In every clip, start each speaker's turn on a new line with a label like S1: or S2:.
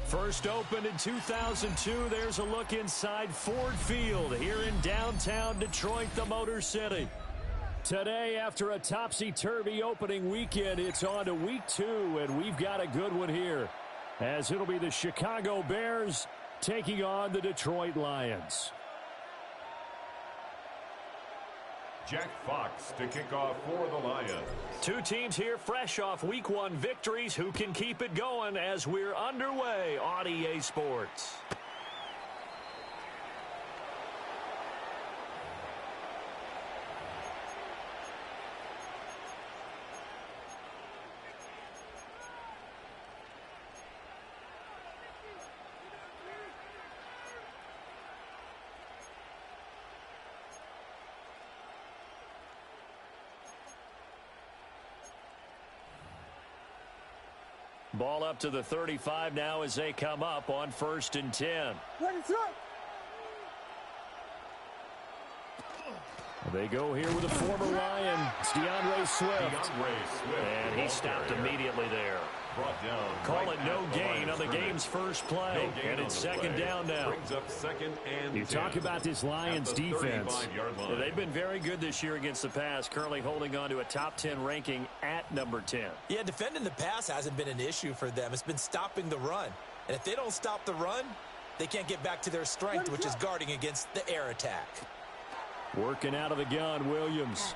S1: First opened in 2002, there's a look inside Ford Field here in downtown Detroit, the Motor City. Today, after a topsy-turvy opening weekend, it's on to week 2, and we've got a good one here, as it'll be the Chicago Bears taking on the Detroit Lions.
S2: Jack Fox to kick off for the Lions.
S1: Two teams here fresh off week 1 victories. Who can keep it going as we're underway on EA Sports? Ball up to the 35 now as they come up on 1st and 10. They go here with a former Lion. It's DeAndre Swift. And he stopped immediately there. Call it no gain on the game's first play. And it's second down now.
S2: Brings up 2nd and
S1: You
S2: 10.
S1: talk about this Lions defense.
S2: line.
S1: They've been very good this year against the pass, currently holding on to a top 10 ranking at number 10.
S3: Yeah, defending the pass hasn't been an issue for them. It's been stopping the run. And if they don't stop the run, they can't get back to their strength, which is guarding against the air attack.
S1: Working out of the gun, Williams.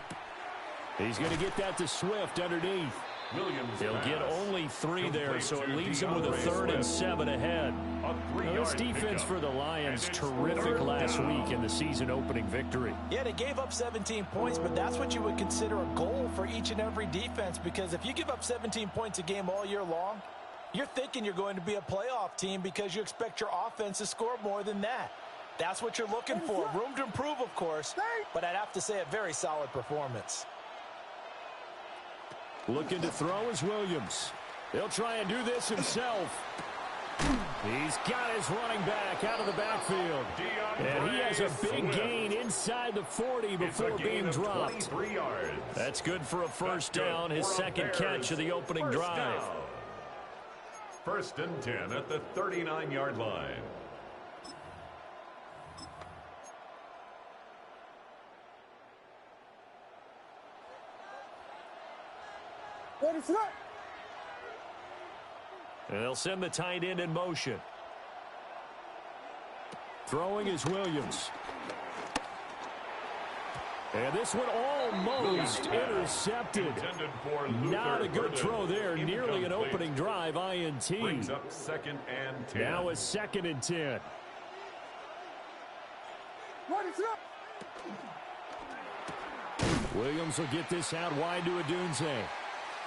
S1: He's going to get that to Swift underneath.
S2: Williams
S1: He'll get
S2: pass.
S1: only 3 there,
S2: Complete
S1: so it
S2: to
S1: leaves him with a
S2: DeAndre
S1: 3rd and
S2: Swift.
S1: 7 ahead.
S2: A
S1: Now,
S2: 3-yard
S1: this defense
S2: pickup.
S1: for the Lions,
S2: And it's
S1: terrific
S2: 3rd
S1: last
S2: down.
S1: week in the season-opening victory.
S3: Yeah, they gave up 17 points, but that's what you would consider a goal for each and every defense, because if you give up 17 points a game all year long, you're thinking you're going to be a playoff team because you expect your offense to score more than that. That's what you're looking for. Room to improve, of course, but I'd have to say a very solid performance.
S1: Looking to throw is Williams. He'll try and do this himself. He's got his running back out of the backfield. And he has a big gain inside the 40 before being dropped.
S2: 23 yards.
S1: That's good for a first down, his second catch of the opening
S2: First
S1: drive.
S2: down. 1st and 10 at the 39-yard line.
S1: And they'll send the tight end in motion. Throwing is Williams. And this one almost intercepted.
S2: Intended for Luther
S1: Not a good
S2: Burden.
S1: throw there. Nearly an
S2: Incomplete.
S1: opening drive, INT.
S2: Brings up 2nd and 10.
S1: Now a 2nd and 10. Williams will get this out wide to Odunze.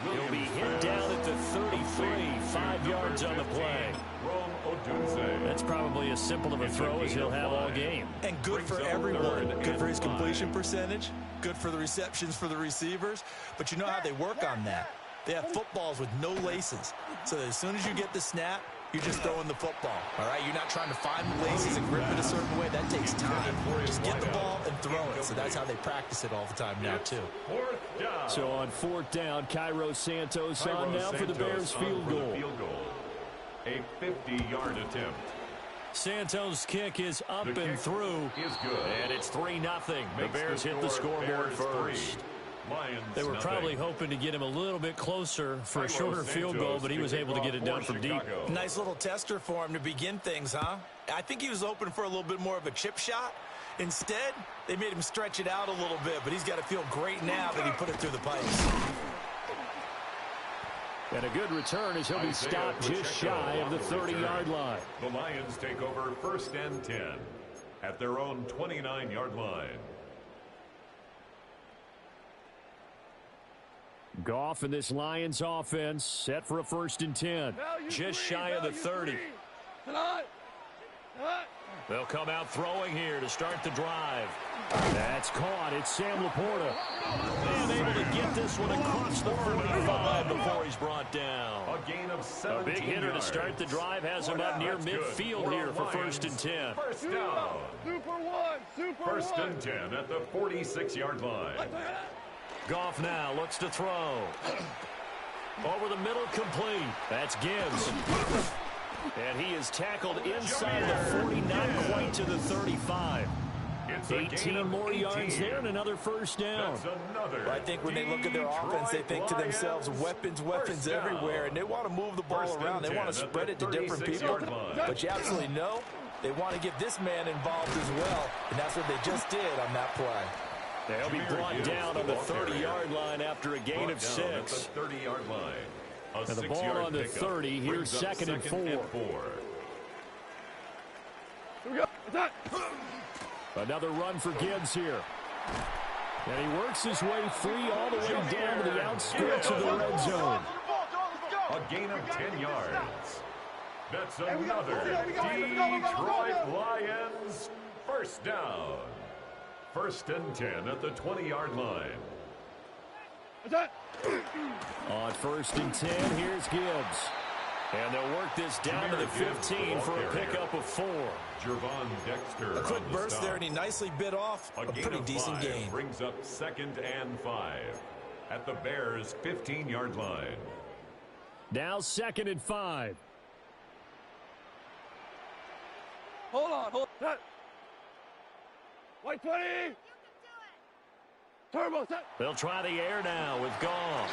S1: He'll be hit down at the 33, 5 yards on the play.
S2: Rome Odunze.
S1: That's probably as simple of a throw as he'll have all game.
S3: And good for everyone. Good for his completion percentage. Good for the receptions for the receivers. But you know how they work on that. They have footballs with no laces. So as soon as you get the snap, you're just throwing the football. All right? You're not trying to find the laces and grip it a certain way. That takes time. Just get the ball and throw it. So that's how they practice it all the time now, too.
S2: 4th down.
S1: So on 4th down, Cairo Santos on
S2: Cairo
S1: now for the
S2: Santos
S1: Bears
S2: on
S1: field
S2: for the
S1: goal.
S2: field goal. A 50-yard attempt.
S1: Santos' kick is up
S2: The
S1: and
S2: kick
S1: through.
S2: is good.
S1: And it's 3-0. The
S2: Makes
S1: Bears hit the scoreboard
S2: Bears
S1: first.
S2: 3, Lions
S1: They were
S2: nothing.
S1: probably hoping to get him a little bit closer for a
S2: Cairo
S1: shorter field goal,
S2: Santos
S1: but he
S2: to
S1: was
S2: kick
S1: able to
S2: off
S1: get it done
S2: for
S1: from deep.
S2: Chicago.
S3: Nice little tester for him to begin things, huh? I think he was open for a little bit more of a chip shot. Instead, they made him stretch it out a little bit, but he's got to feel great now that he put it through the pipes.
S1: And a good return as he'll be stopped just shy of the 30-yard line.
S2: The Lions take over 1st and 10 at their own 29-yard line.
S1: Goff and this Lions offense set for a 1st and 10.
S4: Just shy of the 30.
S1: They'll come out throwing here to start the drive. That's caught. It's Sam Laporta. And able to get this one across the 45 before he's brought down.
S2: A gain of 17
S1: A big hitter
S2: yards.
S1: to start the drive has him up near midfield here for 1st and 10.
S2: First down. First and 10 at the 46-yard line.
S1: Goff now looks to throw. Over the middle, complete. That's Gibbs. And he is tackled inside the 40, not quite to the 35.
S2: It's a
S1: 18
S2: gain of
S1: more
S2: 18.
S1: yards there and another 1st down.
S2: That's another.
S3: But I think when they look at their offense, they think to themselves, weapons everywhere, and they want to move the ball around. They want to spread it to different people. But you absolutely know they want to get this man involved as well, and that's what they just did on that play.
S1: They'll be brought down on the 30-yard line after a gain of 6.
S2: At the 30-yard line.
S1: And the ball on the 30. Here's 2nd and 4.
S4: Here we go. Attack.
S1: Another run for Gibbs here. And he works his way free all the way down to the outskirts of the red zone.
S2: A gain of 10 yards. That's another Detroit Lions 1st down. 1st and 10 at the 20-yard line.
S4: Attack.
S1: On 1st and 10, here's Gibbs. And they'll work this down to the 15 for a pickup of 4.
S2: Jervon Dexter.
S3: A quick burst there, and he nicely bit off a pretty decent gain.
S2: Brings up 2nd and 5 at the Bears' 15-yard line.
S1: Now 2nd and 5.
S4: Hold on. White 20. Turbo set.
S1: They'll try the air now with Goff.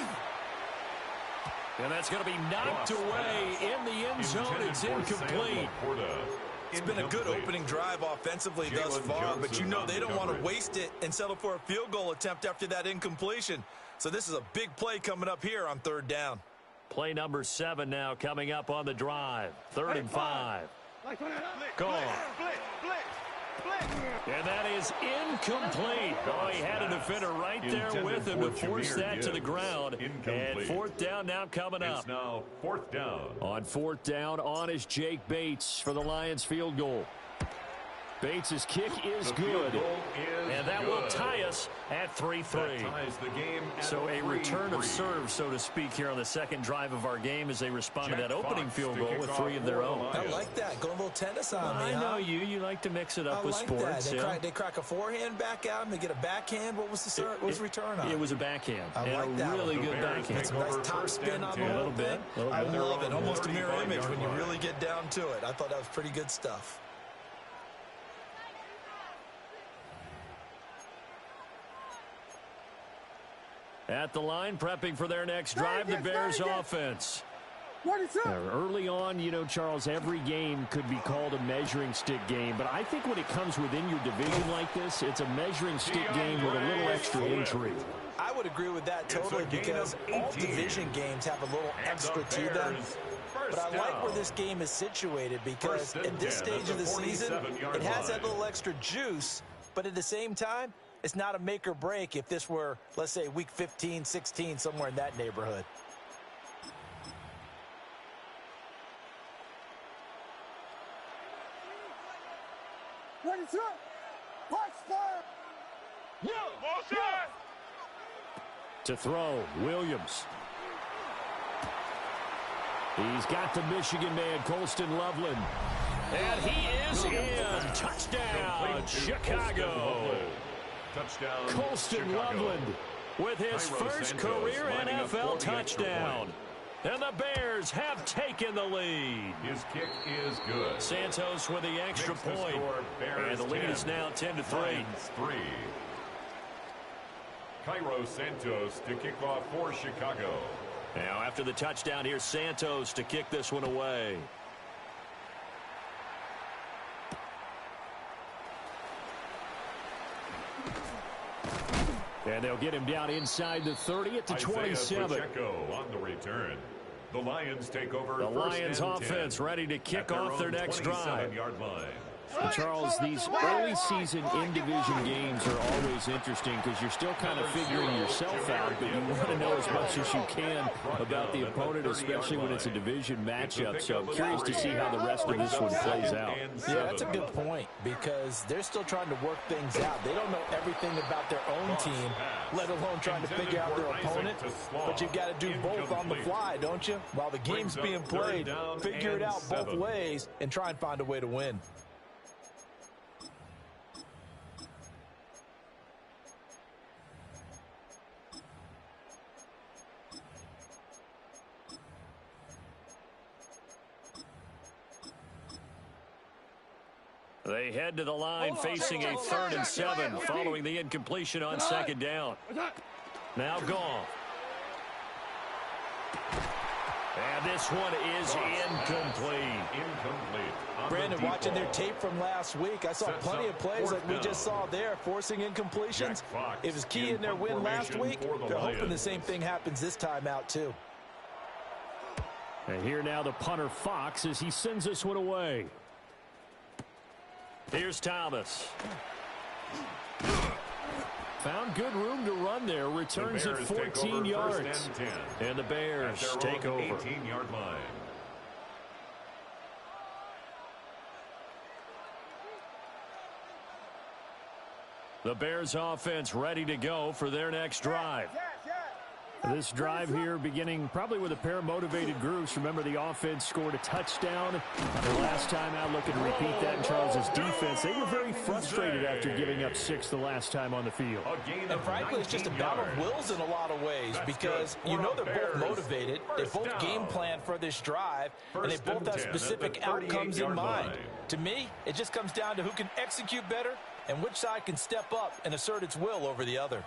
S1: And that's going to be knocked away in the end zone. It's incomplete.
S3: It's been a good opening drive offensively thus far, but you know they don't want to waste it and settle for a field goal attempt after that incompletion. So this is a big play coming up here on 3rd down.
S1: Play number 7 now coming up on the drive. 3rd and 5. Goff. And that is incomplete. Oh, he had a defender right there with him to force that to the ground. And 4th down now coming up.
S2: It's now 4th down.
S1: On 4th down, on is Jake Bates for the Lions field goal. Bates' kick is good. And that will tie us at 3-3. So a return of serve, so to speak, here on the 2nd drive of our game as they respond to that opening field goal with 3 of their own.
S3: I like that. Going a little tennis on me,
S1: I know you like to mix it up with sports.
S3: They crack a forehand back out, and they get a backhand. What was the return on?
S1: It was a backhand.
S3: I like
S1: and
S3: that.
S1: a really good backhand.
S3: It's a nice top spin on the whole thing. I love it. Almost a mirror image when you really get down to it. I thought that was pretty good stuff.
S1: At the line, prepping for their next drive, the Bears offense. Early on, you know, Charles, every game could be called a measuring stick game, but I think when it comes within your division like this, it's a measuring stick game with a little extra intrigue.
S3: I would agree with that totally because all division games have a little extra to them. But I like where this game is situated because at this stage of the season, it has that little extra juice, but at the same time, it's not a make or break if this were, let's say, week 15, 16, somewhere in that neighborhood.
S1: To throw, Williams. He's got the Michigan man, Colston Loveland. And he is in. Touchdown, Chicago.
S2: Touchdown,
S1: Colston Loveland with his first career NFL touchdown. And the Bears have taken the lead.
S2: His kick is good.
S1: Santos with the extra point. And the lead is now 10-3.
S2: Cairo Santos to kick off for Chicago.
S1: Now after the touchdown, here's Santos to kick this one away. And they'll get him down inside the 30 at the 27.
S2: On the return. The Lions take over.
S1: The Lions offense ready to kick off their next drive.
S2: Yard line.
S1: Charles, these early season in-division games are always interesting because you're still kind of figuring yourself out, but you want to know as much as you can about the opponent, especially when it's a division matchup. So I'm curious to see how the rest of this one plays out.
S3: Yeah, that's a good point because they're still trying to work things out. They don't know everything about their own team, let alone trying to figure out their opponent. But you've got to do both on the fly, don't you? While the game's being played, figure it out both ways and try and find a way to win.
S1: They head to the line facing a 3rd and 7 following the incompletion on 2nd down. Now Goff. And this one is incomplete.
S3: Brandon, watching their tape from last week, I saw plenty of plays like we just saw there, forcing incompletions. It was key in their win last week. They're hoping the same thing happens this time out, too.
S1: And here now the punter Fox as he sends this one away. Here's Thomas. Found good room to run there. Returns at 14 yards. And the Bears take over.
S2: 18-yard line.
S1: The Bears offense ready to go for their next drive. This drive here beginning probably with a pair of motivated groups. Remember, the offense scored a touchdown. The last time out, looking to repeat that in Charles's defense. They were very frustrated after giving up 6 the last time on the field.
S3: And frankly, it's just a battle of wills in a lot of ways because you know they're both motivated. They both game plan for this drive, and they both have specific outcomes in mind. To me, it just comes down to who can execute better and which side can step up and assert its will over the other.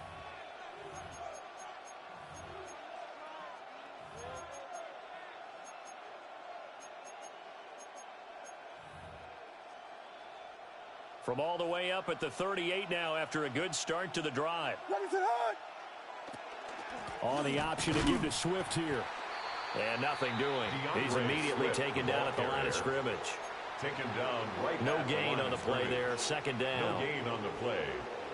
S1: From all the way up at the 38 now after a good start to the drive. On the option to give to Swift here. And nothing doing. He's immediately taken down at the line of scrimmage.
S2: Taken down right.
S1: No gain on the play there. 2nd down.
S2: No gain on the play.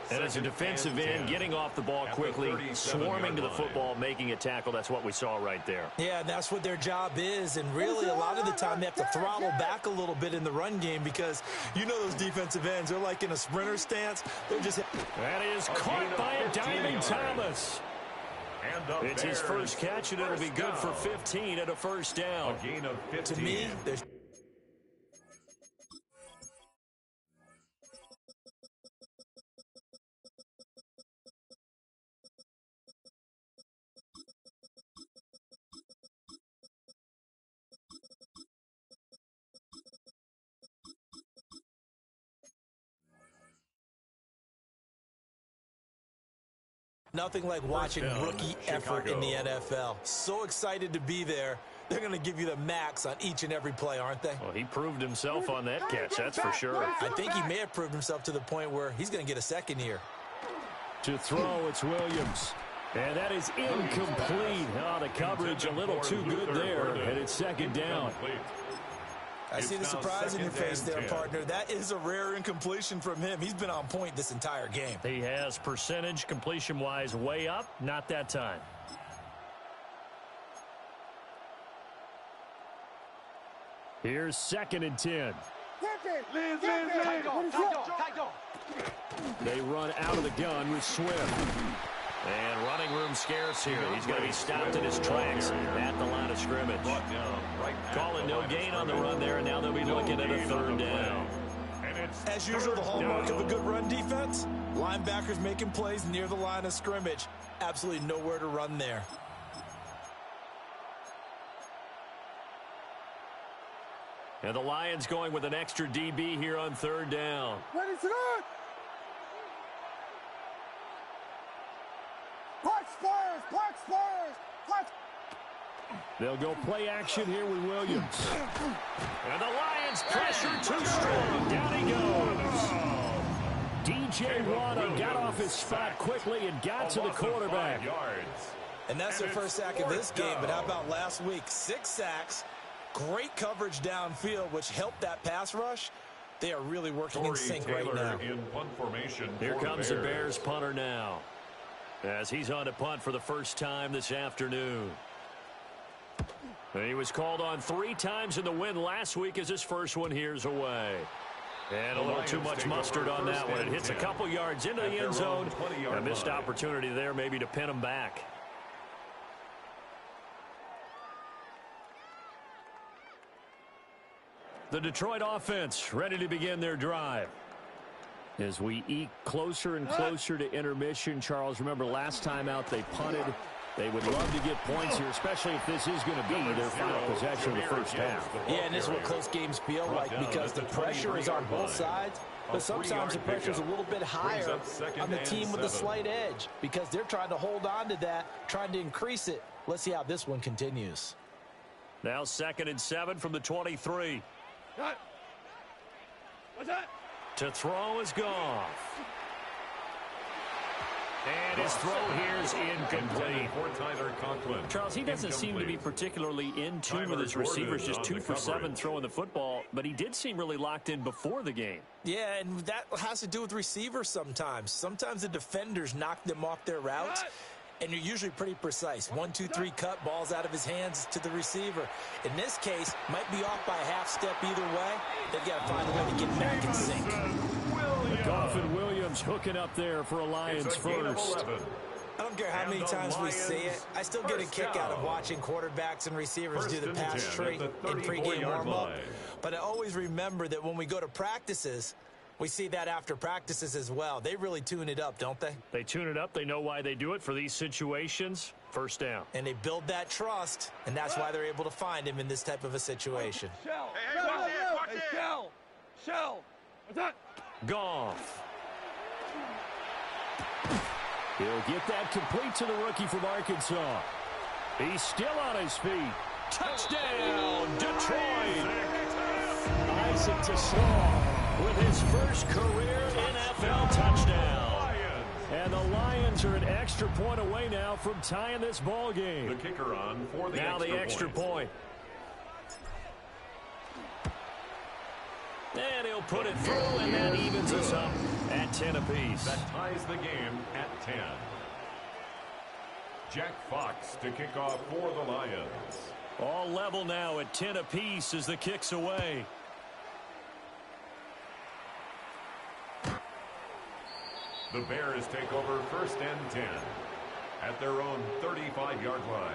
S1: And as a defensive end, getting off the ball quickly, swarming to the football, making a tackle. That's what we saw right there.
S3: Yeah, and that's what their job is. And really, a lot of the time, they have to throttle back a little bit in the run game because you know those defensive ends, they're like in a sprinter stance. They're just...
S1: That is caught by a diving Thomas. It's his first catch, and it'll be good for 15 at a 1st down.
S2: A gain of 15.
S3: To me, there's... Nothing like watching rookie effort in the NFL. So excited to be there. They're going to give you the max on each and every play, aren't they?
S1: Well, he proved himself on that catch, that's for sure.
S3: I think he may have proved himself to the point where he's going to get a second here.
S1: To throw, it's Williams. And that is incomplete. Oh, the coverage a little too good there, and it's 2nd down.
S3: I see the surprise in your face there, partner. That is a rare incompletion from him. He's been on point this entire game.
S1: He has percentage completion-wise way up. Not that time. Here's 2nd and 10. They run out of the gun with Swift. And running room scarce here. He's going to be stopped in his tracks at the line of scrimmage. Calling no gain on the run there, and now they'll be looking at a 3rd down.
S3: As usual, the hallmark of a good run defense, linebackers making plays near the line of scrimmage. Absolutely nowhere to run there.
S1: And the Lions going with an extra DB here on 3rd down. They'll go play action here with Williams. And the Lions pressure too strong. Down he goes. DJ Waddle got off his spot quickly and got to the quarterback.
S3: And that's their first sack of this game, but how about last week? 6 sacks, great coverage downfield, which helped that pass rush. They are really working in sync right now.
S2: In punt formation.
S1: Here comes the Bears punter now, as he's on to punt for the first time this afternoon. He was called on 3 times in the win last week as his first one here's away. And a little too much mustard on that one. It hits a couple yards into the end zone. A missed opportunity there maybe to pin him back. The Detroit offense ready to begin their drive. As we eke closer and closer to intermission, Charles, remember last time out they punted. They would love to get points here, especially if this is going to be their final possession of the first half.
S3: Yeah, and this is what close games feel like because the pressure is on both sides, but sometimes the pressure is a little bit higher on the team with the slight edge because they're trying to hold on to that, trying to increase it. Let's see how this one continues.
S1: Now 2nd and 7 from the 23.
S4: What's that?
S1: To throw is Goff. And his throw here is incomplete. Charles, he doesn't seem to be particularly in tune with his receivers, just 2 for 7 throwing the football, but he did seem really locked in before the game.
S3: Yeah, and that has to do with receivers sometimes. Sometimes the defenders knock them off their routes, and you're usually pretty precise. 1, 2, 3 cut, balls out of his hands to the receiver. In this case, might be off by a half step either way. They've got to find a way to get back in sync.
S1: Goff and Williams hooking up there for a Lions first.
S3: I don't care how many times we see it. I still get a kick out of watching quarterbacks and receivers do the pass tree in pregame warm-up. But I always remember that when we go to practices, we see that after practices as well. They really tune it up, don't they?
S1: They tune it up. They know why they do it for these situations. First down.
S3: And they build that trust, and that's why they're able to find him in this type of a situation.
S4: Shell. Shell. What's that?
S1: Goff. He'll get that complete to the rookie from Arkansas. He's still on his feet. Touchdown, Detroit. Isaac Tesoro with his first career NFL touchdown. And the Lions are an extra point away now from tying this ball game.
S2: The kicker on for the
S1: now the extra point. And he'll put it through, and that evens us up at 10 apiece.
S2: That ties the game at 10. Jack Fox to kick off for the Lions.
S1: All level now at 10 apiece as the kick's away.
S2: The Bears take over 1st and 10 at their own 35-yard line.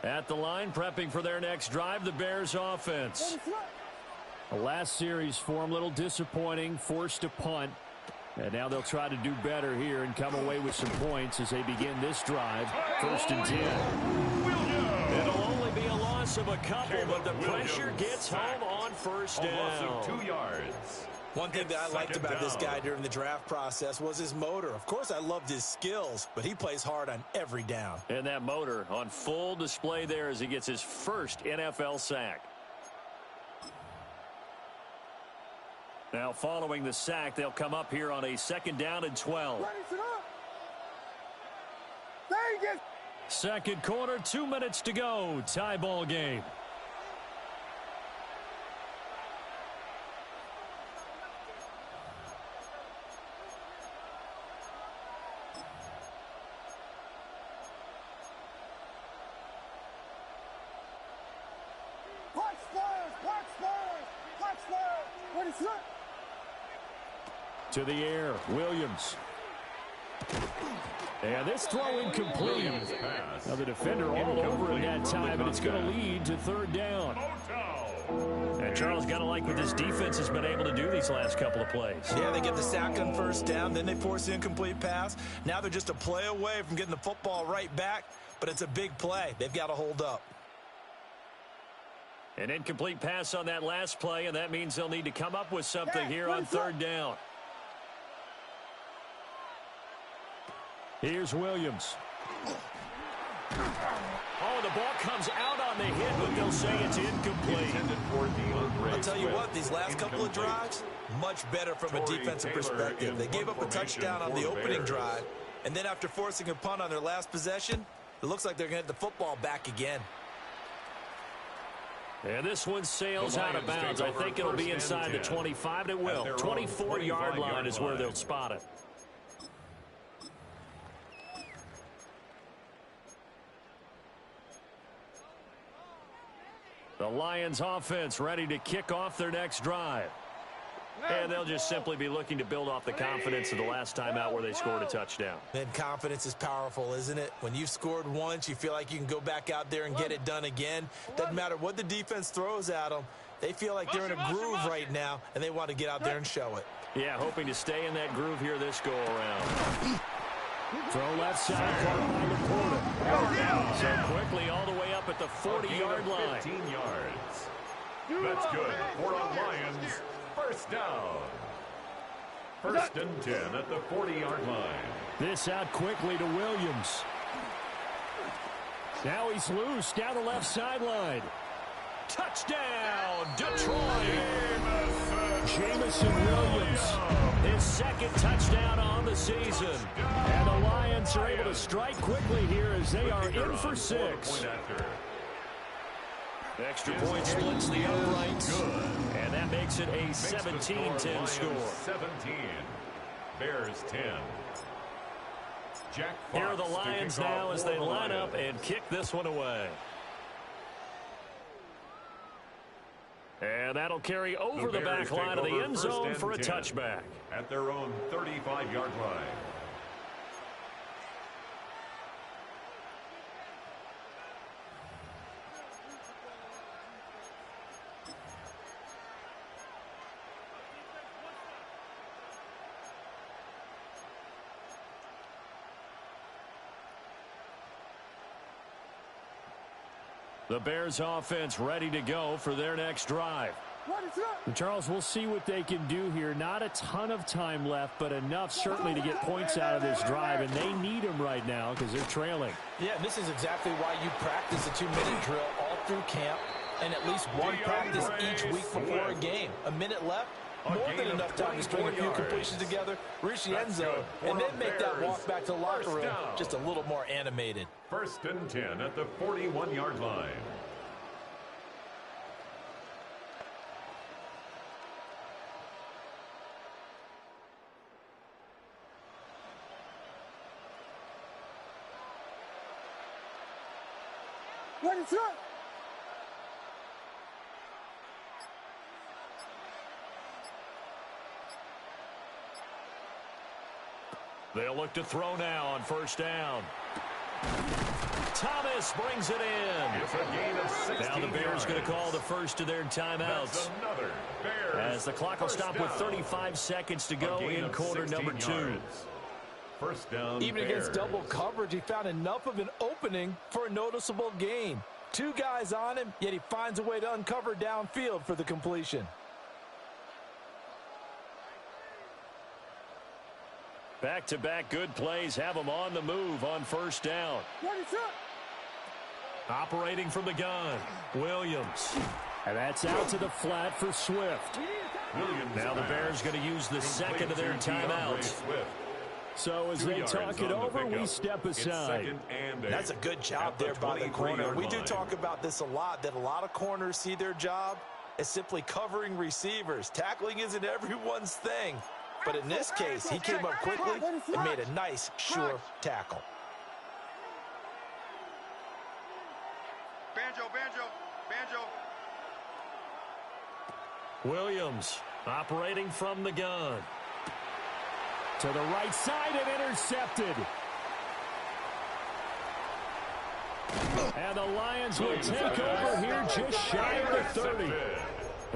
S1: At the line, prepping for their next drive, the Bears offense. The last series for them, a little disappointing, forced to punt. And now they'll try to do better here and come away with some points as they begin this drive. 1st and 10. It'll only be a loss of a couple, but the pressure gets home on 1st down.
S2: A loss of 2 yards.
S3: One thing that I liked about this guy during the draft process was his motor. Of course, I loved his skills, but he plays hard on every down.
S1: And that motor on full display there as he gets his first NFL sack. Now, following the sack, they'll come up here on a 2nd down and 12. Second quarter, 2 minutes to go. Tie ball game. To the air, Williams. And this throw incomplete. Now the defender all over him that time, and it's going to lead to 3rd down. And Charles, got to like what this defense has been able to do these last couple of plays.
S3: Yeah, they get the sack on 1st down, then they force the incomplete pass. Now they're just a play away from getting the football right back, but it's a big play. They've got to hold up.
S1: An incomplete pass on that last play, and that means they'll need to come up with something here on 3rd down. Here's Williams. Oh, the ball comes out on the hit, but they'll say it's incomplete.
S3: I'll tell you what, these last couple of drives, much better from a defensive perspective. They gave up a touchdown on the opening drive, and then after forcing a punt on their last possession, it looks like they're going to get the football back again.
S1: And this one sails out of bounds. I think it'll be inside the 25. It will. 24-yard line is where they'll spot it. The Lions offense ready to kick off their next drive. And they'll just simply be looking to build off the confidence of the last time out where they scored a touchdown.
S3: And confidence is powerful, isn't it? When you've scored once, you feel like you can go back out there and get it done again. Doesn't matter what the defense throws at them. They feel like they're in a groove right now, and they want to get out there and show it.
S1: Yeah, hoping to stay in that groove here this go-around. Throw left side, caught by Laporta. So quickly all the way up at the 40-yard line.
S2: 15 yards. That's good for the Lions. First down. First and 10 at the 40-yard line.
S1: This out quickly to Williams. Now he's loose down the left sideline. Touchdown, Detroit. Jameson Williams, his second touchdown on the season. And the Lions are able to strike quickly here as they are in for 6. Extra point splits the uprights. And that makes it a 17-10 score.
S2: 17. Bears 10. Jack Fox.
S1: Here are the Lions now as they line up and kick this one away. And that'll carry over the back line of the end zone for a touchback.
S2: At their own 35-yard line.
S1: The Bears offense ready to go for their next drive. And Charles, we'll see what they can do here. Not a ton of time left, but enough certainly to get points out of this drive, and they need them right now because they're trailing.
S3: Yeah, this is exactly why you practice a 2-minute drill all through camp and at least one practice each week before a game. A minute left, more than enough time to string a few completions together, reach the end zone, and then make that walk back to the locker room just a little more animated.
S2: First and 10 at the 41-yard line.
S4: What is that?
S1: They'll look to throw now on first down. Thomas brings it in.
S2: It's a gain of 16
S1: now the Bears going to call the first of their timeouts. As the clock will stop with 35 seconds to go in quarter number 2.
S2: First down.
S3: Even against double coverage, he found enough of an opening for a noticeable gain. 2 guys on him, yet he finds a way to uncover downfield for the completion.
S1: Back-to-back good plays have them on the move on first down.
S4: What is that?
S1: Operating from the gun, Williams. And that's out to the flat for Swift. Now the Bears going to use the second of their timeouts. So as they talk it over, we step aside.
S3: That's a good job there by the corner. We do talk about this a lot, that a lot of corners see their job as simply covering receivers. Tackling isn't everyone's thing. But in this case, he came up quickly and made a nice, sure tackle.
S4: Banjo.
S1: Williams operating from the gun. To the right side and intercepted. And the Lions will take over here just shy of the 30.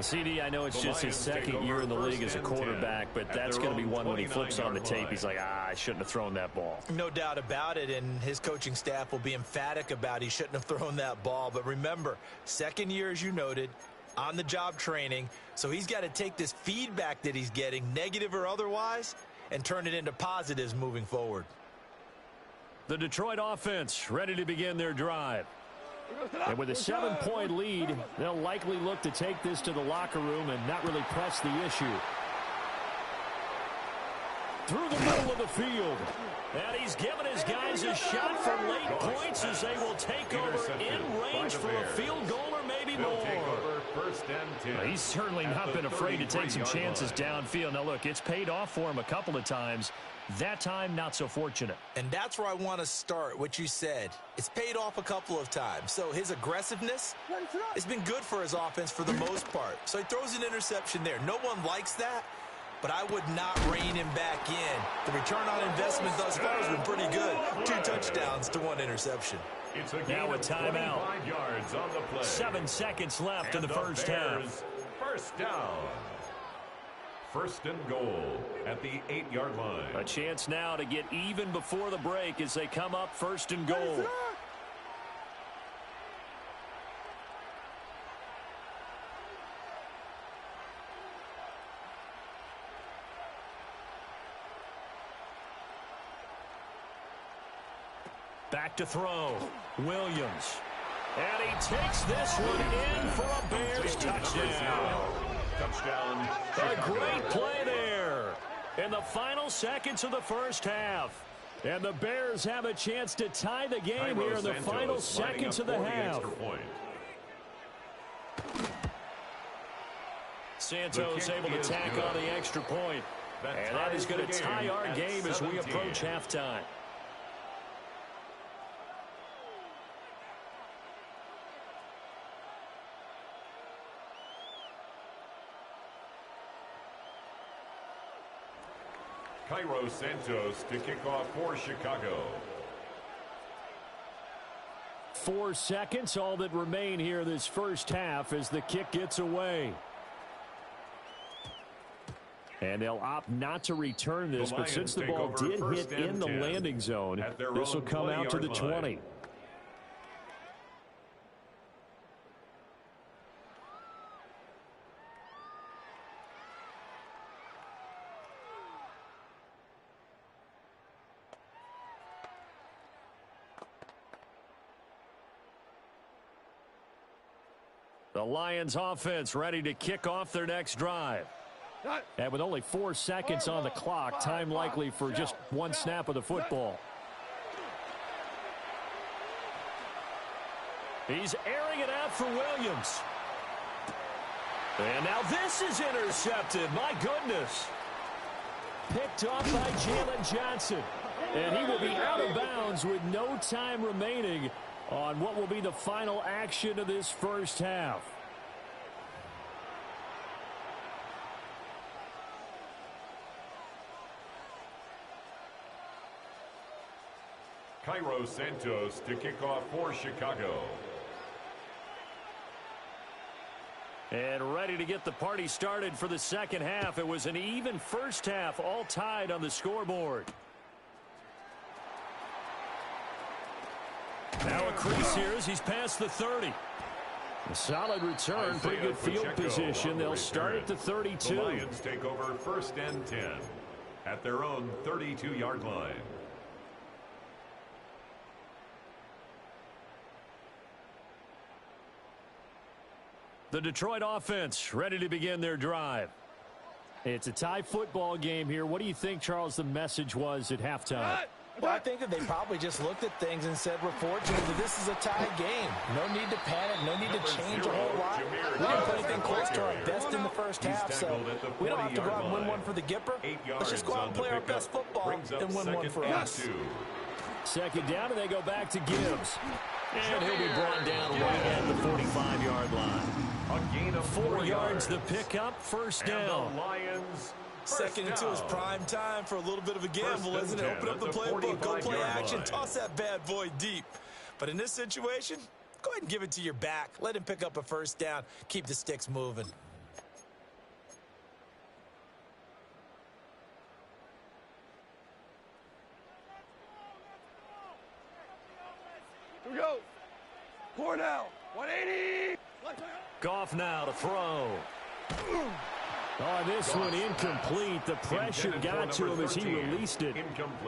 S1: CD, I know it's just his second year in the league as a quarterback, but that's going to be one when he flips on the tape. He's like, I shouldn't have thrown that ball.
S3: No doubt about it, and his coaching staff will be emphatic about he shouldn't have thrown that ball. But remember, second year, as you noted, on-the-job training, so he's got to take this feedback that he's getting, negative or otherwise, and turn it into positives moving forward.
S1: The Detroit offense ready to begin their drive. And with a 7-point lead, they'll likely look to take this to the locker room and not really press the issue. Through the middle of the field. And he's given his guys a shot for late points as they will take over in range for a field goal or maybe more.
S2: 10.
S1: He's certainly not been afraid to take some chances downfield. Now, look, it's paid off for him a couple of times. That time, not so fortunate.
S3: And that's where I want to start, what you said. It's paid off a couple of times. So his aggressiveness has been good for his offense for the most part. So he throws an interception there. No one likes that, but I would not rein him back in. The return on investment thus far has been pretty good. 2 touchdowns to 1 interception.
S2: It's a
S1: now a timeout.
S2: 25 yards on the play.
S1: 7 seconds left in the first half.
S2: First down. First and goal at the 8-yard line.
S1: A chance now to get even before the break as they come up first and goal. Back to throw. Williams. And he takes this one in for a Bears touchdown.
S2: Touchdown.
S1: A great play there in the final seconds of the first half. And the Bears have a chance to tie the game here in the final seconds of the half. Santos able to tack on the extra point. And that is going to tie our game as we approach halftime.
S2: Cairo Santos to kick off for Chicago.
S1: 4 seconds, all that remain here this first half as the kick gets away. And they'll opt not to return this, but since the ball did hit in the landing zone, this will come out to the 20. The Lions offense ready to kick off their next drive. And with only 4 seconds on the clock, time likely for just 1 snap of the football. He's airing it out for Williams. And now this is intercepted. My goodness. Picked off by Jalen Johnson. And he will be out of bounds with no time remaining on what will be the final action of this first half.
S2: Cairo Santos to kick off for Chicago.
S1: And ready to get the party started for the second half. It was an even first half, all tied on the scoreboard. Now a crease here as he's past the 30. A solid return, pretty good field position. They'll start at the 32.
S2: The Lions take over first and 10 at their own 32-yard line.
S1: The Detroit offense ready to begin their drive. It's a tie football game here. What do you think, Charles, the message was at halftime?
S3: Well, I think that they probably just looked at things and said, we're fortunate that this is a tie game. No need to panic. No need to change a whole lot. We didn't put anything close to our best in the first half, so we don't have to go out and win one for the Gipper. Let's just go out and play our best football and win one for us.
S1: Second down, and they go back to Gibbs. And he'll be brought down right at the 45-yard line.
S2: A gain of
S1: 4 yards the pickup, first down.
S2: And the Lions
S3: second into his prime time for a little bit of a gamble, isn't it? Open up the playbook, go play action, toss that bad boy deep. But in this situation, go ahead and give it to your back. Let him pick up a first down. Keep the sticks moving.
S4: Here we go. Cornell, 180.
S1: Goff now to throw. Oh, this one incomplete. The pressure got to him as he released it.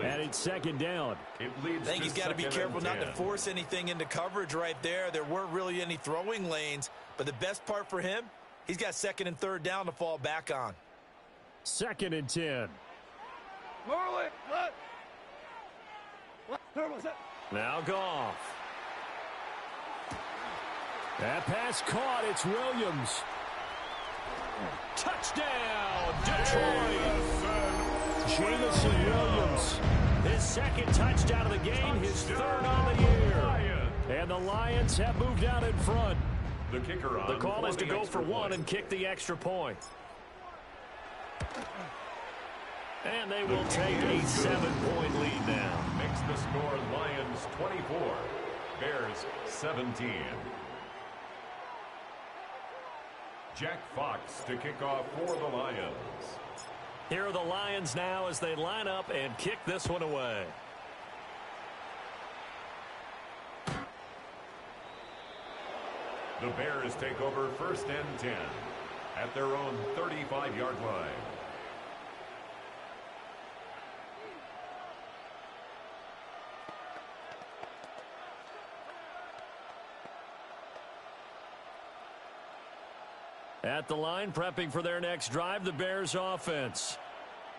S1: And it's second down.
S3: I think he's got to be careful not to force anything into coverage right there. There weren't really any throwing lanes. But the best part for him, he's got second and third down to fall back on.
S1: Second and 10.
S4: Marley,
S1: Now Goff. That pass caught. It's Williams. Touchdown, Detroit. Jameson Williams, his second touchdown of the game, his third on the year. And the Lions have moved out in front.
S2: The kicker on
S1: the call is to go for one and kick the extra point. And they will take a 7-point lead now.
S2: Makes the score Lions 24, Bears 17. Jack Fox to kick off for the Lions.
S1: Here are the Lions now as they line up and kick this one away.
S2: The Bears take over 1st and 10 at their own 35-yard line.
S1: At the line, prepping for their next drive, the Bears offense.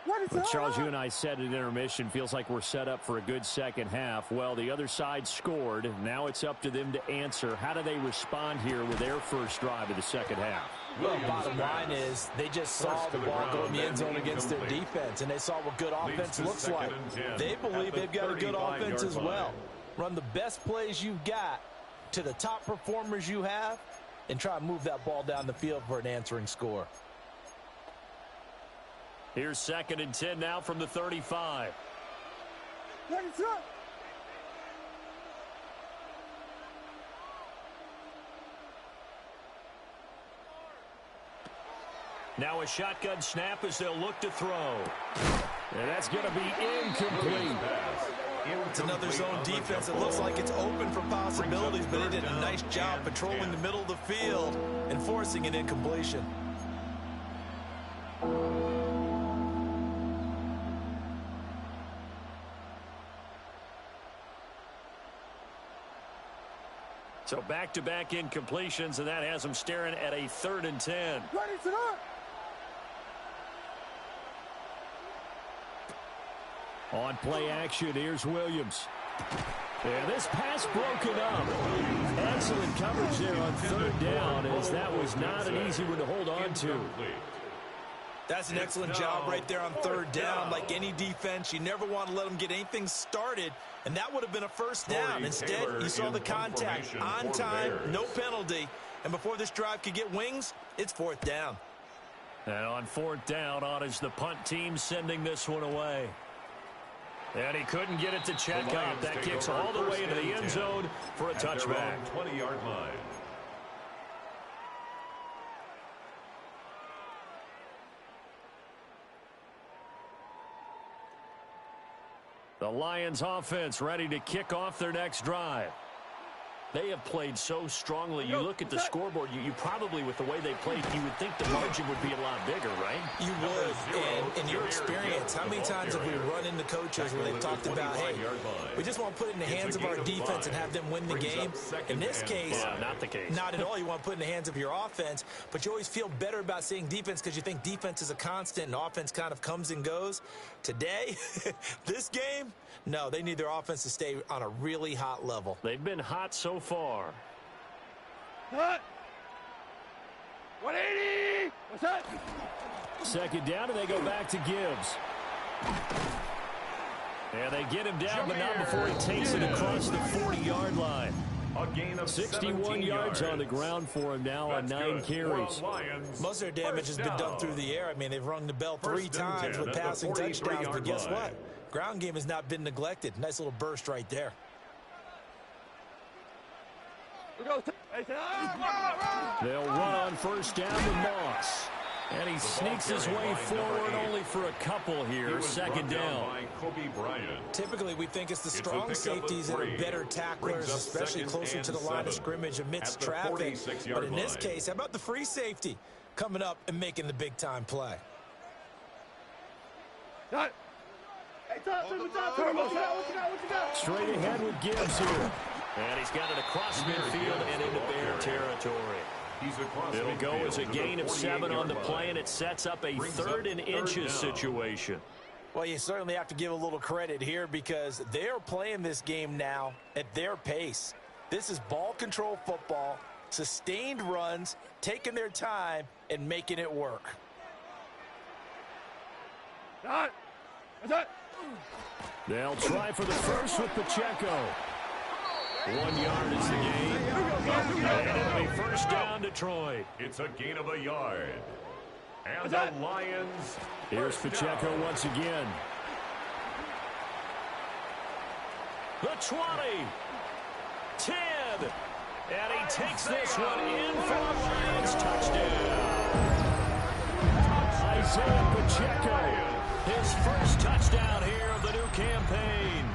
S1: Well, Charles, you and I said at intermission, feels like we're set up for a good second half. Well, the other side scored. Now it's up to them to answer. How do they respond here with their first drive of the second half?
S3: Well, bottom line is they just saw the ball go in the end zone against their defense, and they saw what good offense looks like. They believe they've got a good offense as well. Run the best plays you've got to the top performers you have, and try to move that ball down the field for an answering score.
S1: Here's 2nd and 10 now from the 35. Now a shotgun snap as they'll look to throw. And that's going to be incomplete.
S3: It's another zone defense. It looks like it's open for possibilities, but they did a nice job patrolling the middle of the field and forcing an incompletion.
S1: So back-to-back incompletions, and that has them staring at a 3rd and 10. On play action, here's Williams. And this pass broken up. Excellent coverage there on 3rd down, as that was not an easy one to hold on to.
S3: That's an excellent job right there on 3rd down. Like any defense, you never want to let them get anything started, and that would have been a 1st down. Instead, you saw the contact on time, no penalty, and before this drive could get wings, it's 4th down.
S1: And on 4th down, on is the punt team sending this one away. And he couldn't get it to check up. That kicks all the way into the end zone for a touchback.
S2: 20-yard line.
S1: The Lions offense ready to kick off their next drive. They have played so strongly. You look at the scoreboard, you probably, with the way they played, you would think the margin would be a lot bigger, right?
S3: You would. And in your experience, how many times have we run into coaches where they've talked about, hey, we just want to put it in the hands of our defense and have them win the game? In this case,
S1: not the case.
S3: Not at all. You want to put it in the hands of your offense, but you always feel better about seeing defense because you think defense is a constant and offense kind of comes and goes. Today, this game, no, they need their offense to stay on a really hot level.
S1: They've been hot so far.
S4: Hut. 180. What's that?
S1: 2nd down, and they go back to Gibbs. And they get him down, but not before he takes it across the 40-yard line.
S2: A gain of
S1: 61 yards on the ground for him now on 9 carries.
S3: Most of their damage has been done through the air. I mean, they've rung the bell 3 times with passing touchdowns, but guess what? Ground game has not been neglected. Nice little burst right there.
S1: They'll run on 1st down to Moss. And he sneaks his way forward only for a couple here. 2nd down.
S3: Typically, we think it's the strong safeties that are better tacklers, especially closer to the line of scrimmage amidst traffic. But in this case, how about the free safety coming up and making the big-time play?
S1: Straight ahead with Gibbs here. And he's got it across midfield and into Bear territory. It'll go as a gain of 7 on the play, and it sets up a 3rd and inches situation.
S3: Well, you certainly have to give a little credit here because they're playing this game now at their pace. This is ball control football. sustained runs, taking their time, and making it work.
S1: They'll try for the first with Pacheco. 1 yard is the gain. And it'll be first down, Detroit.
S2: It's a gain of a yard. And the Lions.
S1: Here's Pacheco once again. The 20. 10. And he takes this one in for a Lions touchdown. Isaiah Pacheco, his first touchdown here of the new campaign.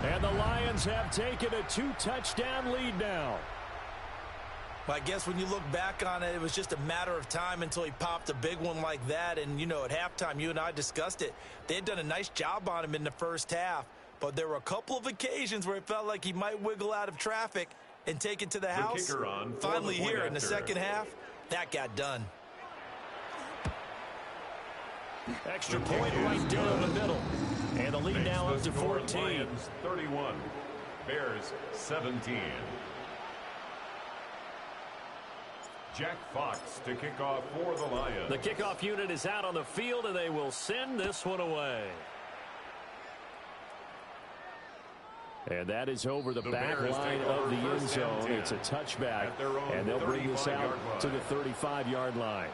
S1: And the Lions have taken a 2-touchdown lead now.
S3: Well, I guess when you look back on it, it was just a matter of time until he popped a big one like that. And, you know, at halftime, you and I discussed it. They had done a nice job on him in the first half. But there were a couple of occasions where it felt like he might wiggle out of traffic and take it to the house. Finally here in the second half, that got done.
S1: Extra point right down the middle. And the lead now up to 14.
S2: Lions 31, Bears 17. Jack Fox to kick off for the Lions.
S1: The kickoff unit is out on the field, and they will send this one away. And that is over the back line of the end zone. It's a touchback, and they'll bring this out to the 35-yard line.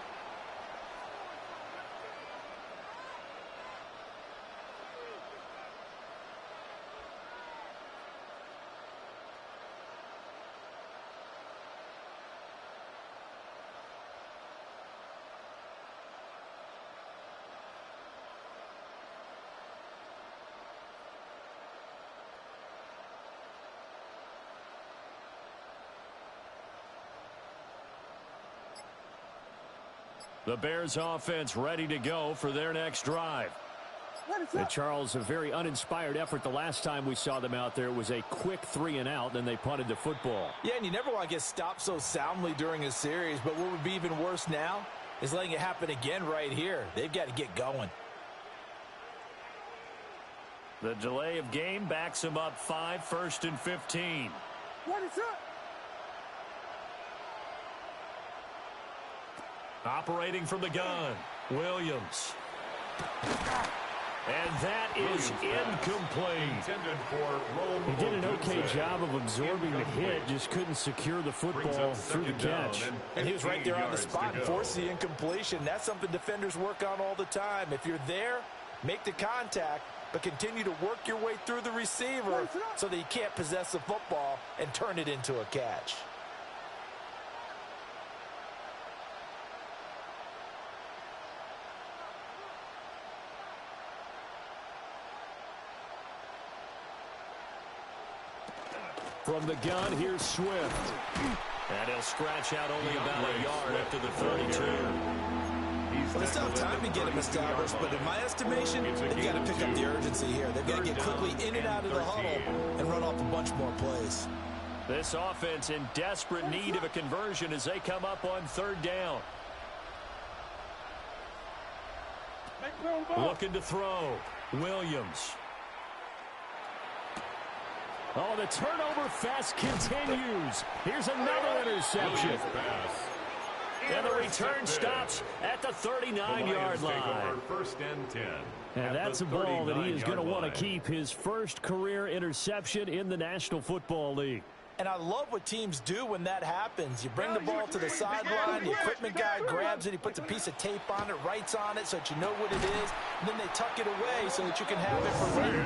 S1: The Bears offense ready to go for their next drive. And Charles, a very uninspired effort the last time we saw them out there. It was a quick 3-and-out, then they punted the football.
S3: Yeah, and you never want to get stopped so soundly during a series, but what would be even worse now is letting it happen again right here. They've got to get going.
S1: The delay of game backs them up 5, 1st and 15.
S4: What is up?
S1: Operating from the gun, Williams. And that is incomplete. He did an okay job of absorbing the hit, just couldn't secure the football through the catch.
S3: And he was right there on the spot and forced the incompletion. That's something defenders work on all the time. If you're there, make the contact, but continue to work your way through the receiver so that he can't possess the football and turn it into a catch.
S1: From the gun, here's Swift. And he'll scratch out only about a yard after the 32.
S3: Well, they still have time to get him established, but in my estimation, they've got to pick up the urgency here. They've got to get quickly in and out of the huddle and run off a bunch more plays.
S1: This offense in desperate need of a conversion as they come up on 3rd down. Looking to throw. Williams. Oh, the turnover fest continues. Here's another interception. And the return stops at the 39-yard line.
S2: 1st and 10.
S1: And that's a ball that he is going to want to keep, his first career interception in the National Football League.
S3: And I love what teams do when that happens. You bring the ball to the sideline, the equipment guy grabs it, he puts a piece of tape on it, writes on it so that you know what it is, and then they tuck it away so that you can have it for later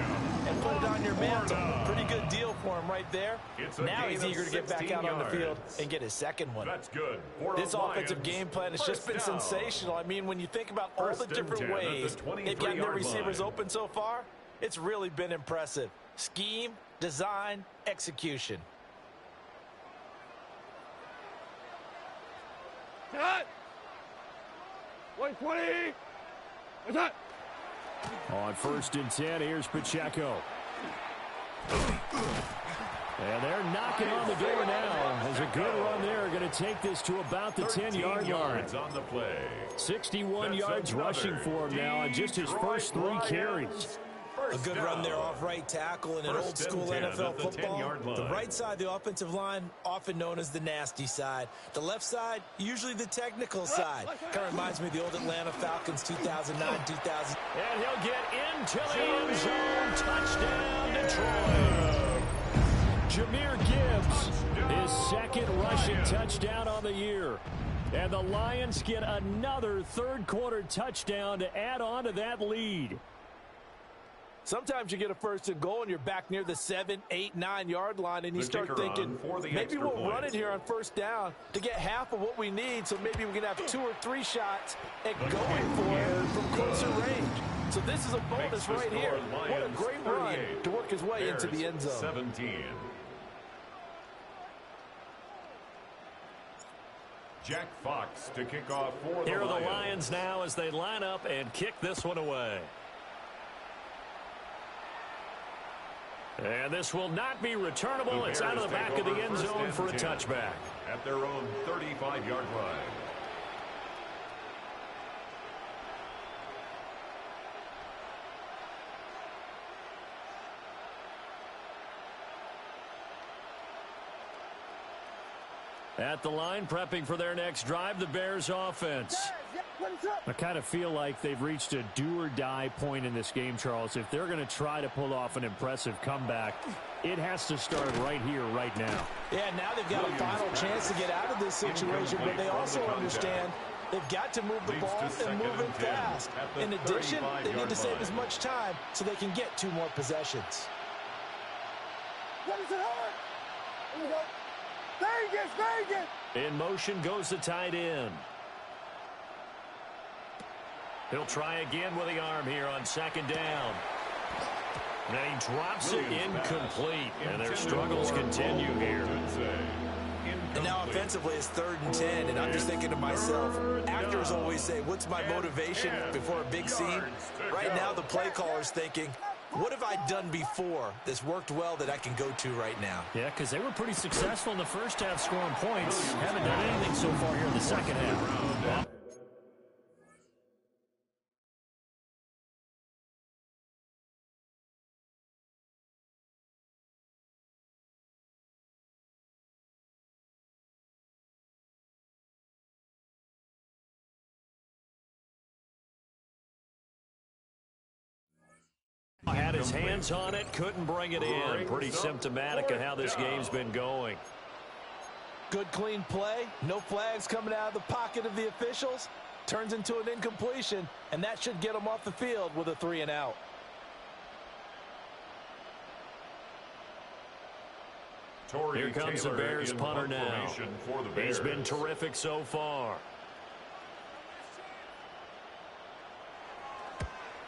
S3: and put it on your mantle. Pretty good deal for him right there. Now he's eager to get back out on the field and get his second one.
S2: That's good.
S3: This offensive game plan has just been sensational. I mean, when you think about all the different ways they've gotten their receivers open so far, it's really been impressive. Scheme, design, execution.
S4: Cut! 120! What's that?
S1: On 1st and 10, here's Pacheco. And they're knocking on the door now. There's a good run there. Going to take this to about the 10-yard line.
S2: On the play.
S1: 61 yards rushing for him now on just his first 3 carries.
S3: A good run there off right tackle in an old-school NFL football. The right side of the offensive line, often known as the nasty side. The left side, usually the technical side. Kind of reminds me of the old Atlanta Falcons 2009, 2000.
S1: And he'll get into the end zone. Touchdown, Detroit. Jahmyr Gibbs, his second rushing touchdown on the year. And the Lions get another third-quarter touchdown to add on to that lead.
S3: Sometimes you get a first and goal and you're back near the 7, 8, 9-yard line and you start thinking, maybe we'll run it here on first down to get half of what we need, so maybe we can have 2 or 3 shots at going for it from closer range. So this is a bonus right here. What a great run to work his way into the end zone.
S2: 17. Jack Fox to kick off for the Lions.
S1: Here are the Lions now as they line up and kick this one away. And this will not be returnable. It's out of the back of the end zone for a touchback.
S2: At their own 35-yard line.
S1: At the line, prepping for their next drive, the Bears offense. I kind of feel like they've reached a do-or-die point in this game, Charles. If they're going to try to pull off an impressive comeback, it has to start right here, right now.
S3: Yeah, now they've got a final chance to get out of this situation, but they also understand they've got to move the ball and move it fast. In addition, they need to save as much time so they can get 2 more possessions.
S1: In motion goes the tight end. He'll try again with the arm here on second down. And he drops it incomplete. And their struggles continue here.
S3: And now offensively it's 3rd and 10. And I'm just thinking to myself, actors always say, what's my motivation before a big scene? Right now the play caller's thinking, what have I done before that's worked well that I can go to right now?
S1: Yeah, because they were pretty successful in the first half scoring points. Haven't done anything so far here in the second half. Had his hands on it, couldn't bring it in. Pretty symptomatic of how this game's been going.
S3: Good clean play, no flags coming out of the pocket of the officials. Turns into an incompletion, and that should get them off the field with a 3 and out.
S1: Here comes the Bears punter now. He's been terrific so far.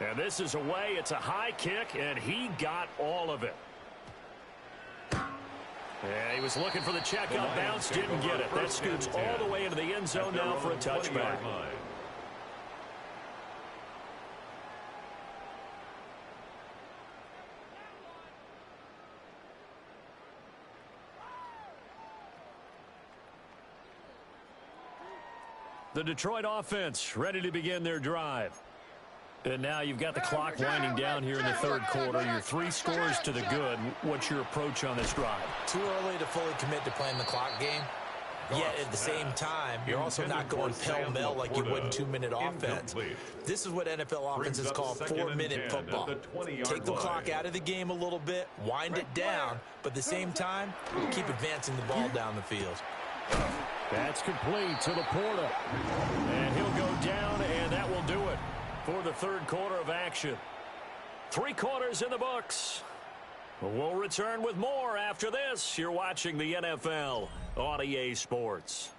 S1: And this is away. It's a high kick, and he got all of it. Yeah, he was looking for the check out bounce, didn't get it. That scoots all the way into the end zone now for a touchback. The Detroit offense ready to begin their drive. And now you've got the clock winding down here in the third quarter. Your 3 scores to the good. What's your approach on this drive?
S3: Too early to fully commit to playing the clock game. Yet at the same time, you're also not going pell-mell like you would in 2-minute offense. This is what NFL offenses call 4-minute football. Take the clock out of the game a little bit, wind it down, but at the same time, keep advancing the ball down the field.
S1: That's complete to Laporta. And he'll go down, and that will do it for the third quarter of action. 3 quarters in the books. We'll return with more after this. You're watching the NFL on EA Sports.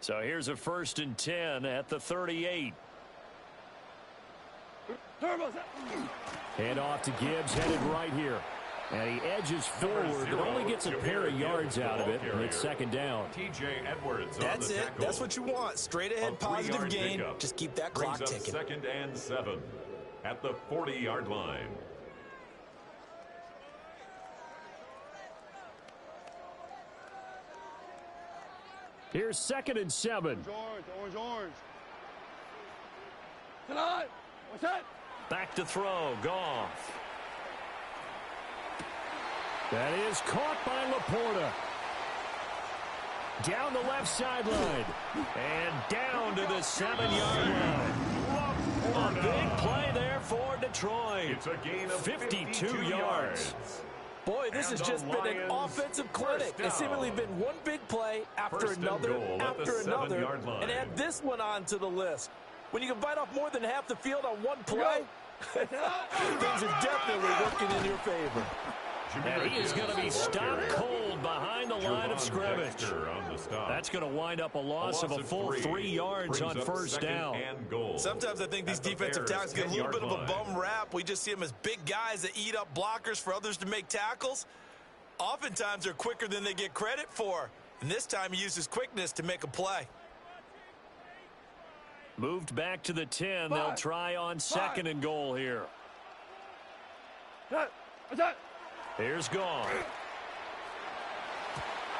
S1: So here's a 1st and 10 at the 38. Hand off to Gibbs, headed right here. And he edges forward, but only gets a pair of yards out of it, and it's 2nd down.
S2: TJ Edwards.
S3: That's it. That's what you want. Straight ahead, positive gain. Just keep that clock ticking.
S2: 2nd and 7 at the 40-yard line.
S1: Here's 2nd and 7.
S4: Orange. What's that?
S1: Back to throw, Goff. That is caught by Laporta. Down the left sideline. And down to the 7-yard line. A big play there for Detroit.
S2: It's a gain of
S1: 52 yards.
S3: Boy, this has just been an offensive clinic. It's seemingly been one big play after another, and add this one on to the list. When you can bite off more than half the field on one play, things are definitely working in your favor.
S1: And he is going to be stopped cold behind the line of scrimmage. That's going to wind up a loss of a full 3 yards on first down.
S3: Sometimes I think these defensive tackles get a little bit of a bum rap. We just see them as big guys that eat up blockers for others to make tackles. Oftentimes they're quicker than they get credit for. And this time he uses quickness to make a play.
S1: Moved back to the 10. They'll try on 2nd and goal here. Here's Goff.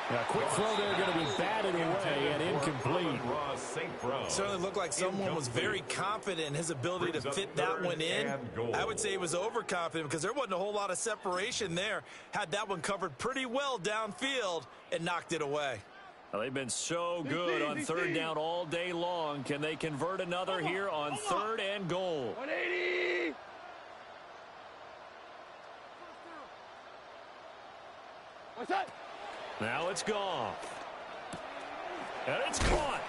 S1: A quick throw there, going to be batted away and incomplete.
S3: Certainly looked like someone was very confident in his ability to fit that one in. I would say he was overconfident because there wasn't a whole lot of separation there. Had that one covered pretty well downfield and knocked it away.
S1: Well, they've been so good on 3rd down all day long. Can they convert another here on 3rd and goal?
S4: 180. What's that?
S1: Now it's Goff. And it's caught.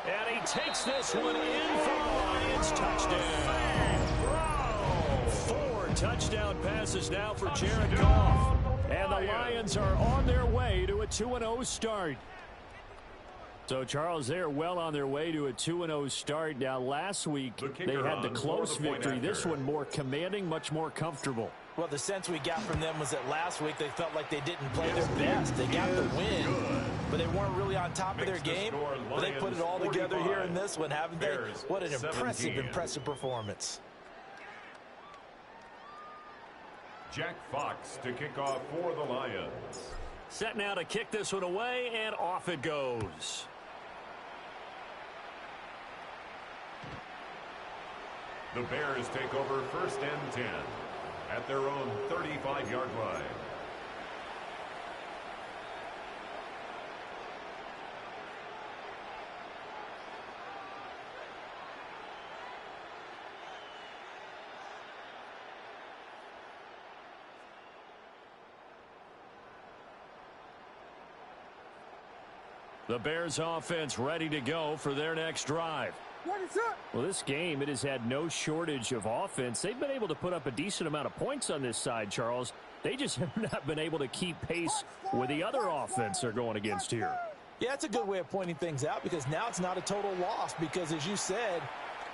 S1: And he takes this one in for the Lions. Touchdown. 4 touchdown passes now for Jared Goff. And the Lions are on their way to a 2-0 start. So, Charles, they are well on their way to a 2-0 start. Now, last week, they had the close victory. This one more commanding, much more comfortable.
S3: Well, the sense we got from them was that last week they felt like they didn't play their best. They got the win, but they weren't really on top of their game. But they put it all together here in this one, haven't they? What an impressive performance.
S2: Jack Fox to kick off for the Lions.
S1: Set now to kick this one away, and off it goes.
S2: The Bears take over 1st and 10 at their own 35-yard line.
S1: The Bears offense ready to go for their next drive.
S4: What is that?
S1: Well, this game, it has had no shortage of offense. They've been able to put up a decent amount of points on this side, Charles. They just have not been able to keep pace with the other offense they're going against here.
S3: Yeah, that's a good way of pointing things out because now it's not a total loss because, as you said,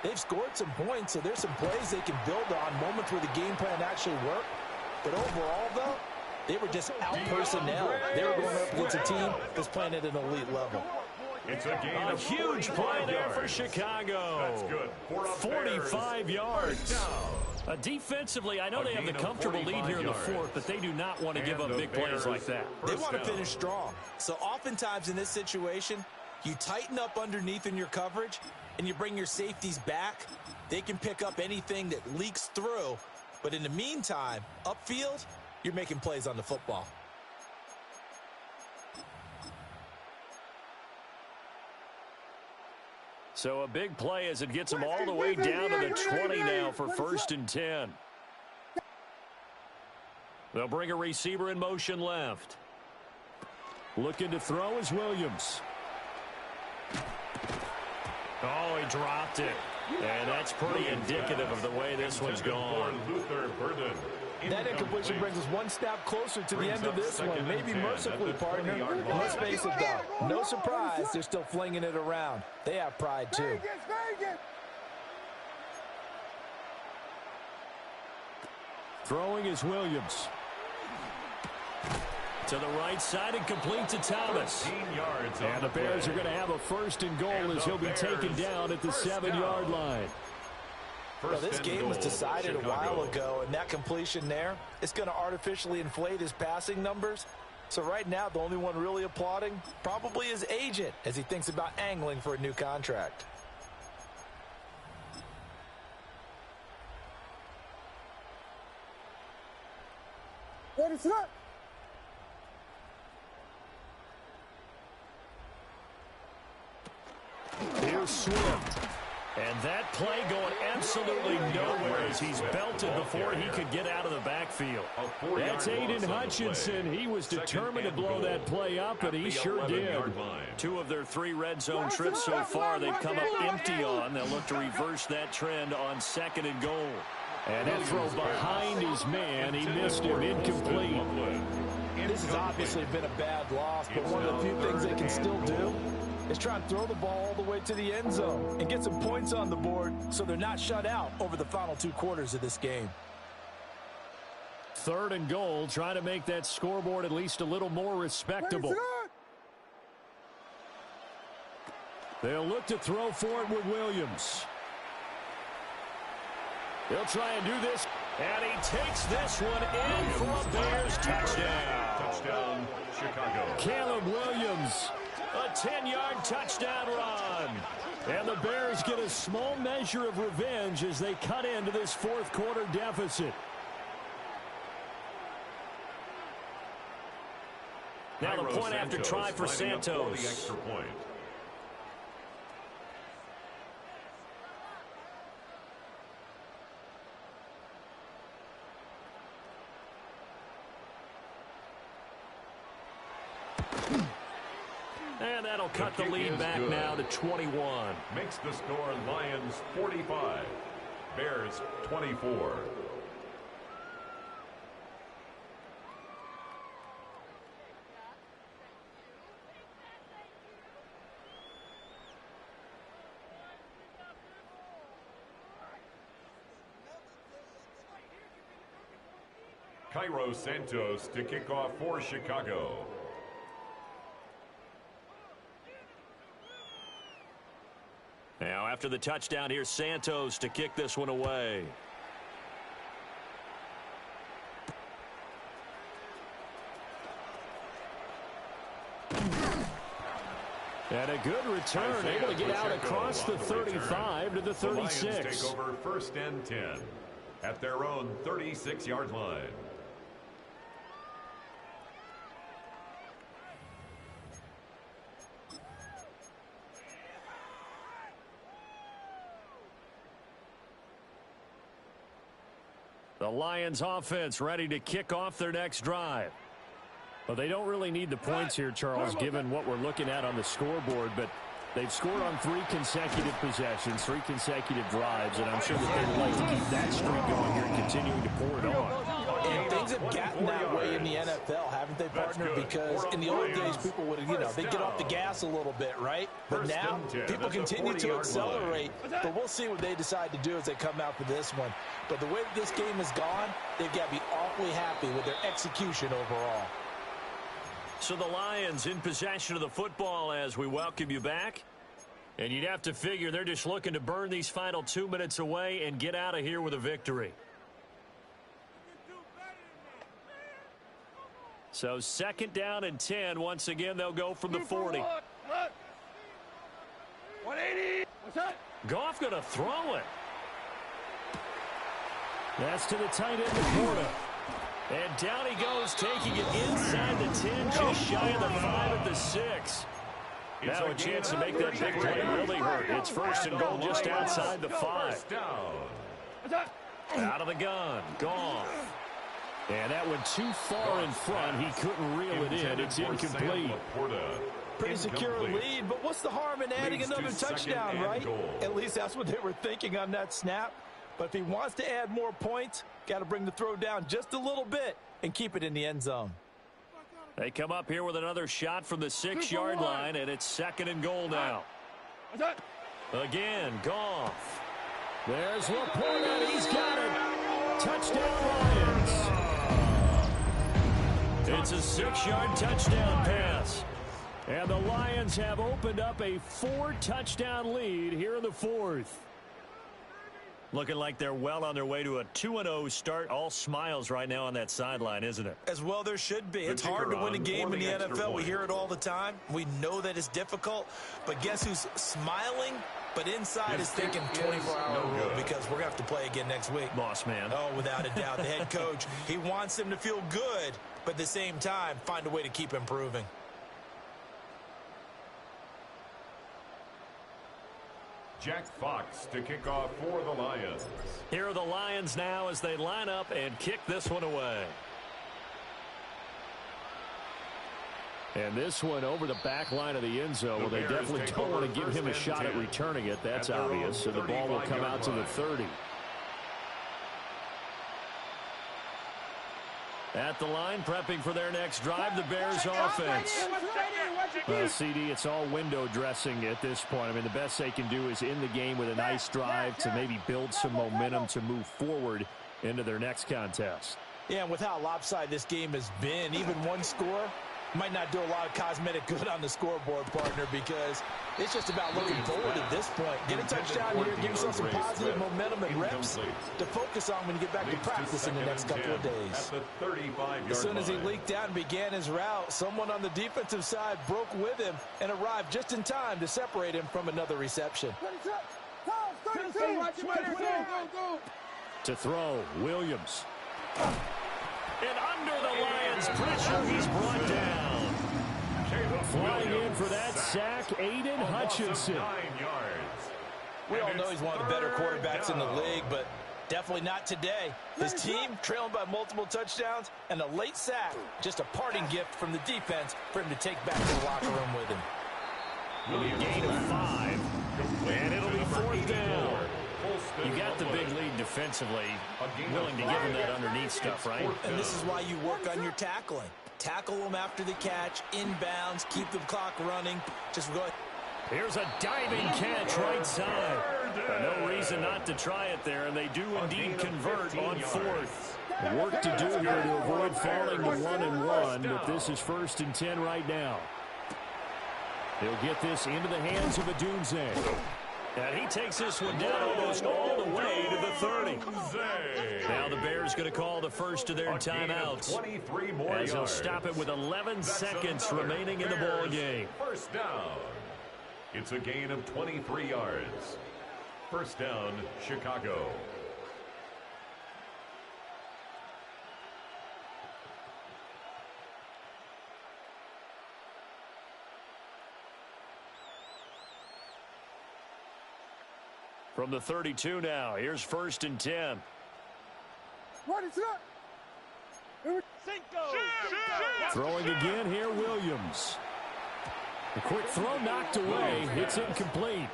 S3: they've scored some points, so there's some plays they can build on, moments where the game plan actually worked. But overall, though, they were just out-personnel. They were going up against a team that's playing at an elite level.
S2: It's a gain of
S1: huge play there for Chicago.
S2: That's good.
S1: 45 yards. Defensively, I know they have the comfortable lead here in the 4th, but they do not want to give up big plays like that.
S3: They want to finish strong. So oftentimes in this situation, you tighten up underneath in your coverage, and you bring your safeties back. They can pick up anything that leaks through. But in the meantime, upfield, you're making plays on the football.
S1: So a big play as it gets them all the way down to the 20 now for 1st and 10. They'll bring a receiver in motion left. Looking to throw is Williams. Oh, he dropped it. And that's pretty indicative of the way this one's gone.
S3: That incompletion brings us one step closer to the end of this one. Maybe mercifully, partner. Let's face it, though. No surprise, they're still flinging it around. They have pride, too.
S1: Throwing is Williams. To the right side and complete to Thomas. And the Bears are going to have a 1st and goal as he'll be taken down at the 7-yard line.
S3: Well, this game was decided a while ago, and that completion there is going to artificially inflate his passing numbers. So right now, the only one really applauding probably his agent as he thinks about angling for a new contract.
S1: Here's Swift. And that play going absolutely nowhere as he's belted before he could get out of the backfield. That's Aiden Hutchinson. He was determined to blow that play up, and he sure did. 2 of their 3 red zone trips so far they've come up empty on. They'll look to reverse that trend on 2nd and goal. And that throw behind his man, he missed him, incomplete.
S3: This has obviously been a bad loss, but one of the few things they can still do is try and throw the ball all the way to the end zone and get some points on the board so they're not shut out over the final 2 quarters of this game.
S1: 3rd and goal, trying to make that scoreboard at least a little more respectable. They'll look to throw for it with Williams. They'll try and do this, and he takes this one in for a Bears touchdown.
S2: Touchdown, Chicago.
S1: Caleb Williams, a 10-yard touchdown run. And the Bears get a small measure of revenge as they cut into this 4th quarter deficit. Now the point after try for Santos.
S2: The extra point.
S1: And that'll cut the lead back now to 21.
S2: Makes the score Lions 45, Bears 24. Cairo Santos to kick off for Chicago.
S1: Now after the touchdown, here's Santos to kick this one away. And a good return, able to get out across the 35 to the 36.
S2: The Lions take over 1st and 10 at their own 36-yard line.
S1: The Lions offense ready to kick off their next drive. Well, they don't really need the points here, Charles, given what we're looking at on the scoreboard, but they've scored on 3 consecutive possessions, 3 consecutive drives, and I'm sure that they would like to keep that streak going here and continuing to pour it on.
S3: And things have gotten that way in the NFL, haven't they, partner? Because in the old days, people would, they'd get off the gas a little bit, right? But now, people continue to accelerate, but we'll see what they decide to do as they come out for this one. But the way that this game has gone, they've got to be awfully happy with their execution overall.
S1: So the Lions in possession of the football as we welcome you back. And you'd have to figure they're just looking to burn these final 2 minutes away and get out of here with a victory. So 2nd down and 10. Once again, they'll go from the 40.
S4: 180.
S1: Goff going to throw it. That's to the tight end, Laporta. And down he goes, taking it inside the 10, just shy of the 5 at the 6. Now a chance to make that big play really hurt. It's 1st and goal just outside the 5. Out of the gun, Goff. And that went too far in front. He couldn't reel it in. It's incomplete.
S3: Pretty secure lead, but what's the harm in adding another touchdown, right? At least that's what they were thinking on that snap. But if he wants to add more points, got to bring the throw down just a little bit and keep it in the end zone.
S1: They come up here with another shot from the 6-yard line, and it's 2nd and goal now. Again, Goff. There's Laporta. He's got it. Touchdown, Lions. It's a 6-yard touchdown pass. And the Lions have opened up a 4-touchdown lead here in the 4th. Looking like they're well on their way to a 2-0 start. All smiles right now on that sideline, isn't it?
S3: As well there should be. It's hard to win a game in the NFL. We hear it all the time. We know that it's difficult. But guess who's smiling But inside is thinking 24-hour rule because we're going to have to play again next week.
S1: Boss man.
S3: Oh, without a doubt. The head coach, he wants them to feel good, but at the same time, find a way to keep improving.
S2: Jack Fox to kick off for the Lions.
S1: Here are the Lions now as they line up and kick this one away. And this one over the back line of the end zone. Well, they definitely don't want to give him a shot at returning it. That's obvious. So the ball will come out to the 30. At the line, prepping for their next drive, the Bears offense. Well, CD, it's all window dressing at this point. I mean, the best they can do is in the game with a nice drive to maybe build some momentum to move forward into their next contest.
S3: Yeah, and with how lopsided this game has been, even one score might not do a lot of cosmetic good on the scoreboard, partner, because it's just about looking forward at this point. Get a touchdown here, give yourself some positive momentum and reps to focus on when you get back to practice in the next couple of days. As soon as he leaked out and began his route, someone on the defensive side broke with him and arrived just in time to separate him from another reception.
S1: To throw, Williams. And under the Lions' pressure, he's brought down. Flying in for that sack, Aiden Hutchinson.
S3: We all know he's one of the better quarterbacks in the league, but definitely not today. His team trailing by multiple touchdowns and a late sack, just a parting gift from the defense for him to take back to the locker room with him.
S1: A gain of 5, and it'll be 4th down. You got the big lead defensively, willing to give him that underneath stuff, right?
S3: And this is why you work on your tackling. Tackle them after the catch, inbounds, keep the clock running. Just go ahead.
S1: Here's a diving catch right side. No reason not to try it there, and they do indeed convert on 4th. Work to do here to avoid falling to 1-1, but this is 1st and 10 right now. They'll get this into the hands of Odunze. And he takes this one down almost all the way to the 30. Now the Bears going to call the first of their timeouts, as they'll stop it with 11 seconds remaining in the ball game.
S2: First down. It's a gain of 23 yards. First down, Chicago.
S1: From the 32 now, here's 1st and 10. Throwing again here, Williams. A quick throw knocked away. It's incomplete.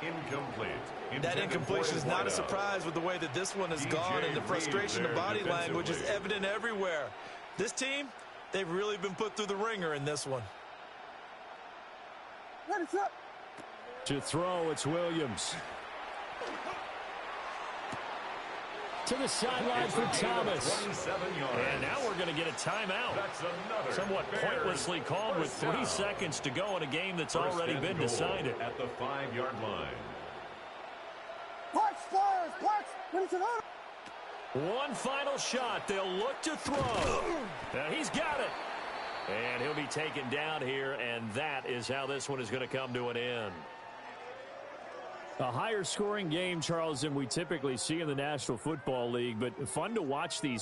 S3: That incompletion is not a surprise with the way that this one has gone, and the frustration of body language is evident everywhere. This team, they've really been put through the ringer in this one.
S1: To throw, it's Williams. To the sideline for Thomas. And now we're going to get a timeout. Somewhat pointlessly called with 3 seconds to go in a game that's already been decided.
S2: At the 5-yard line.
S1: One final shot. They'll look to throw. Now he's got it. And he'll be taken down here, and that is how this one is going to come to an end. A higher scoring game, Charles, than we typically see in the National Football League, but fun to watch these